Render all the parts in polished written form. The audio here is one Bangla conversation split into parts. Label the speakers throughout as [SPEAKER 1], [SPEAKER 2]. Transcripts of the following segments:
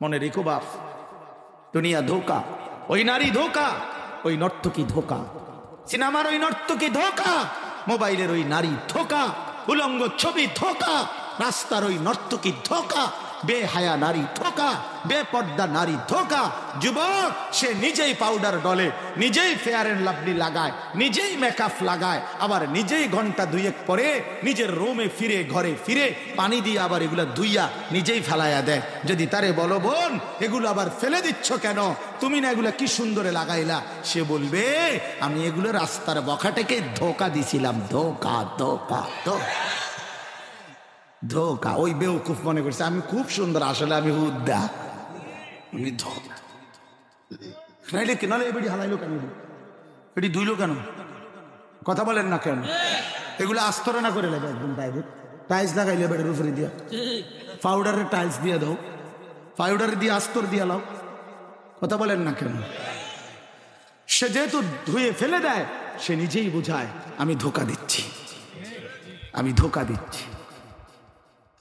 [SPEAKER 1] মনে রেখো বাপ, দুনিয়া ধোকা, ওই নারী ধোকা, ওই নর্তকী ধোকা, সিনেমার ওই নর্তকী ধোকা, মোবাইলের ওই নারী ধোকা, উলঙ্গ ছবি ধোকা, রাস্তার ওই নর্তকী ধোকা, বেহায়া নারী ধোকা, বেপর্দা নারী ধোকা। যুবক সে নিজেই পাউডার ডলে, নিজেই ফেয়ার এন্ড লাভলি লাগায়, নিজেই মেকআপ লাগায়, আবার নিজেই ঘন্টা দুয়েক পরে নিজের রুমে ফিরে, ঘরে ফিরে পানি দিয়ে আবার এগুলা ধুইয়া নিজেই ফেলাইয়া দেয়। যদি তারে বলো বোন এগুলো আবার ফেলে দিচ্ছ কেন, তুমি না এগুলা কি সুন্দরে লাগাইলা, সে বলবে আমি এগুলো রাস্তার বখাটেকে ধোকা দিছিলাম। ধোকা ধোকা ধোকা ধোকা। ওই বেউকুফ মনে করছে আমি খুব সুন্দর, আসলে আমি হুদ্দা, আমি ধোকা। নাইলে নাহলে এবারে হালাইলো কেন, এটি ধুইলো কেন, কথা বলেন না কেন? এগুলো আস্তরে না করে লাগে একদম ডাইরেক্ট টাইলস লাগাইলে বেড়ের উপরে দিয়া, পাউডারের টাইলস দিয়ে দাও, পাউডার দিয়ে আস্তর দিয়া লাও, কথা বলেন না কেন? সে যেহেতু ধুয়ে ফেলে দেয়, সে নিজেই বোঝায় আমি ধোকা দিচ্ছি, আমি ধোকা দিচ্ছি,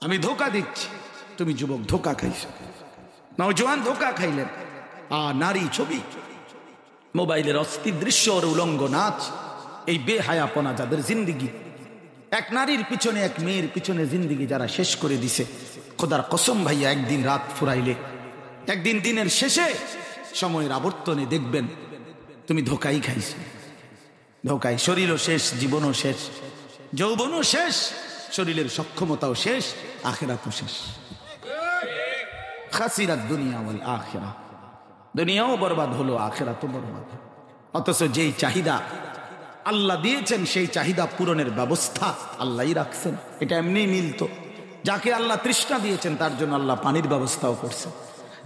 [SPEAKER 1] আমি ধোকা দিচ্ছি। তুমি যুবক ধোকা খাইছো, নওজোয়ান ধোকা খাইলেন। নারী ছবি, মোবাইলের অস্থির দৃশ্য, ওর উলঙ্গ নাচ, এই বেহায়াপনা যাদের জিন্দিগি, এক নারীর পিছনে এক মেয়ের পিছনে জিন্দিগি যারা শেষ করে দিছে, খোদার কসম ভাইয়া একদিন রাত ফুরাইলে, একদিন দিনের শেষে সময়ের আবর্তনে দেখবেন তুমি ধোকাই খাইছো, ধোকাই। শরীরও শেষ, জীবনও শেষ, যৌবনও শেষ, শরীরের সক্ষমতাও শেষ, আখিরাতও শেষ। খাসিরাত দুনিয়া ওয়াল আখিরা, দুনিয়াও বরবাদ হলো, আখিরাতও বরবাদ। অথচ যেই চাহিদা আল্লাহ দিয়েছেন সেই চাহিদা পূরণের ব্যবস্থা আল্লাহই রাখছেন। এটা এমনি মিলতো। যাকে আল্লাহ তৃষ্ণা দিয়েছেন তার জন্য আল্লাহ পানির ব্যবস্থাও করছেন,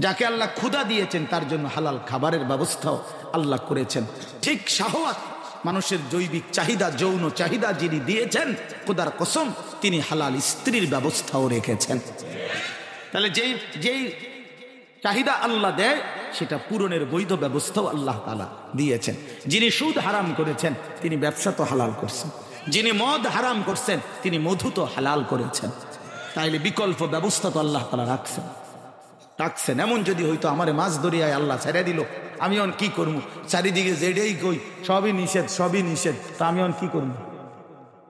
[SPEAKER 1] যাকে আল্লাহ ক্ষুধা দিয়েছেন তার জন্য হালাল খাবারের ব্যবস্থাও আল্লাহ করেছেন। ঠিক শাহওয়াত, মানুষের জৈবিক চাহিদা, যৌন চাহিদা যিনি দিয়েছেন, খোদার কসম তিনি হালাল স্ত্রীর ব্যবস্থাও রেখেছেন। তাহলে যেই যেই চাহিদা আল্লাহ দেয় সেটা পূরণের বৈধ ব্যবস্থাও আল্লাহ তাআলা দিয়েছেন। যিনি সুদ হারাম করেছেন তিনি ব্যবসা তো হালাল করছেন, যিনি মদ হারাম করছেন তিনি মধু তো হালাল করেছেন। তাইলে বিকল্প ব্যবস্থা তো আল্লাহ তাআলা রাখছেন। এমন যদি হইতো আমারে মাছ দরিয়ায় আল্লাহ ছেড়ে দিল, আমি অন কি করবো? চারিদিকে যেটাই কই সবই নিষেধ, সবই নিষেধ, তা আমি অন কি করবো?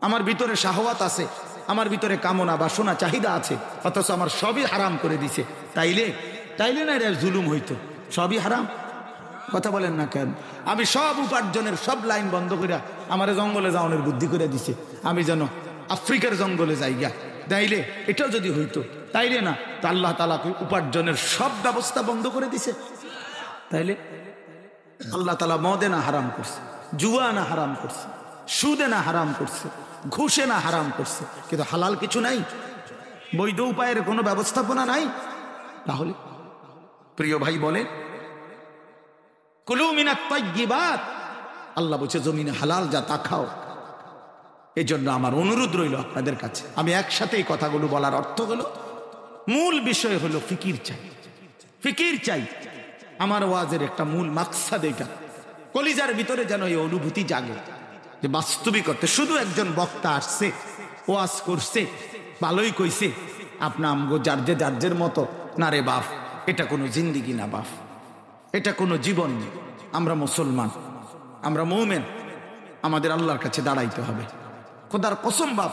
[SPEAKER 1] আমার ভিতরে শাহওয়াত আছে, আমার ভিতরে কামনা বাসনা চাহিদা আছে, অথচ আমার সবই হারাম করে দিছে। তাইলে না এর জুলুম হইতো, সবই হারাম, কথা বলেন না কেন? আমি সব উপার্জনের সব লাইন বন্ধ করে আমারে জঙ্গলে যাওয়ানোর বুদ্ধি করে দিছে, আমি যেন আফ্রিকার জঙ্গলে যাই গা। তাইলে এটাও যদি হইতো, তাইলে না তো আল্লাহ তাআলা উপার্জনের সব ব্যবস্থা বন্ধ করে দিছে। তাইলে আল্লাহ তাআলা মদে না হারাম করছে, জুয়া না হারাম করছে, সুদে না হারাম করছে, ঘুষে না হারাম করছে, কিন্তু হালাল কিছু নাই, বৈধ উপায়ের কোনো ব্যবস্থাপনা নাই। তাহলে প্রিয় ভাই বলে কুলু মিনাত তাইয়্যিবাত, আল্লাহ বলছে জমিনে হালাল যা তা খাও। এই জন্য আমার অনুরোধ রইল আপনাদের কাছে, আমি একসাথে এই কথাগুলো বলার অর্থ হলো, মূল বিষয় হলো ফিকির চাই, ফিকির চাই। আমার ওয়াজের একটা মূল মাকসাদ এটা, কলিজার ভিতরে যেন এই অনুভূতি জাগে যে বাস্তবিকতে শুধু একজন বক্তা আসছে, ওয়াজ করছে, ভালোই কইছে, আপনা আমগো যার মতো না রে বাপ, এটা কোনো জিন্দিগি না বাপ, এটা কোনো জীবন নেই। আমরা মুসলমান, আমরা মুমিন, আমাদের আল্লাহর কাছে দাঁড়াইতে হবে। খোদার কসম বাপ,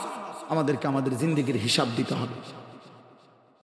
[SPEAKER 1] আমাদেরকে আমাদের জিন্দিগির হিসাব দিতে হবে।